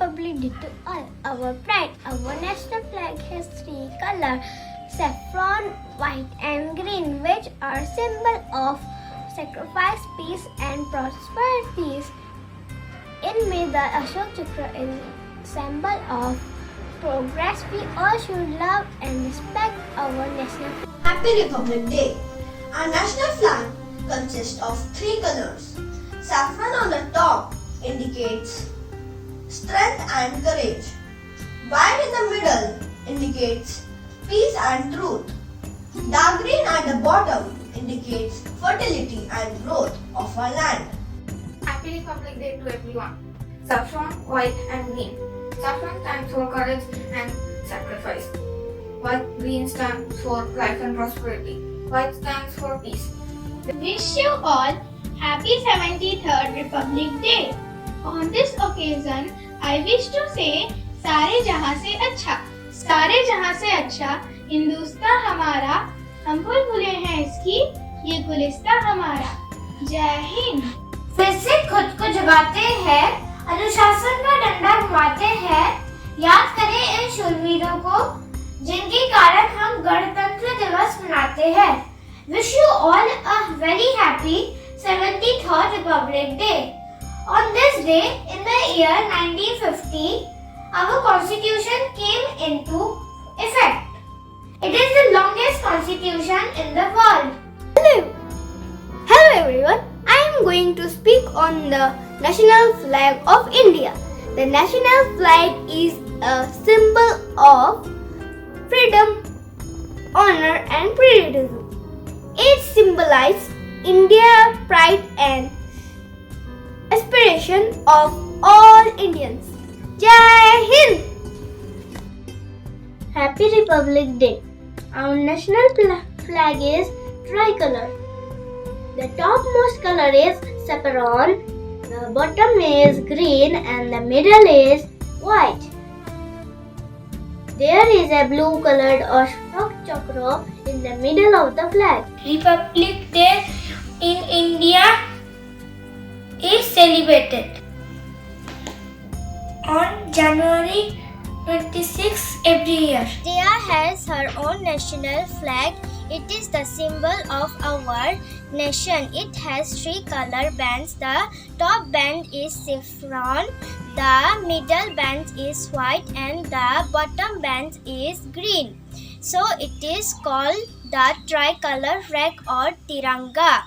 Republic Day to all. Our pride, our national flag has three colors: saffron, white, and green, which are symbol of sacrifice, peace, and prosperity. In May, the Ashok Chakra is symbol of progress. We all should love and respect our national flag. Happy Republic Day. Our national flag consists of three colors. Saffron on the top indicates strength and courage. White in the middle indicates peace and truth. Dark green at the bottom indicates fertility and growth of our land. Happy Republic Day to everyone. Saffron, white and green. Saffron stands for courage and sacrifice. White green stands for life and prosperity. White stands for peace. Wish you all happy 73rd Republic Day. On this occasion, I wish to say सारे जहां से अच्छा, सारे जहां से अच्छा हिंदुस्तान हमारा, हम भूल भुले हैं इसकी ये गुलिस्तान हमारा। जय हिंद। फिर से खुद को जगाते हैं, अनुशासन का डंडा घुमाते हैं, याद करें इन शूरवीरों को जिनके कारण हम गणतंत्र दिवस मनाते हैं। Wish you all a very happy 73rd Republic Day. On this day, in the year 1950, our constitution came into effect. It is the longest constitution in the world. Hello everyone, I am going to speak on the national flag of India. The national flag is a symbol of freedom, honor and patriotism. It symbolizes India's pride and aspiration of all Indians. Jai Hind! Happy Republic Day. Our national flag is tricolor. The topmost color is saffron, the bottom is green and the middle is white. There is a blue colored Ashok Chakra in the middle of the flag. Republic Day in India is celebrated on January 26 every year. India has her own national flag. It is the symbol of our nation. It has three color bands. The top band is saffron, the middle band is white and the bottom band is green. So it is called the tricolor flag or Tiranga.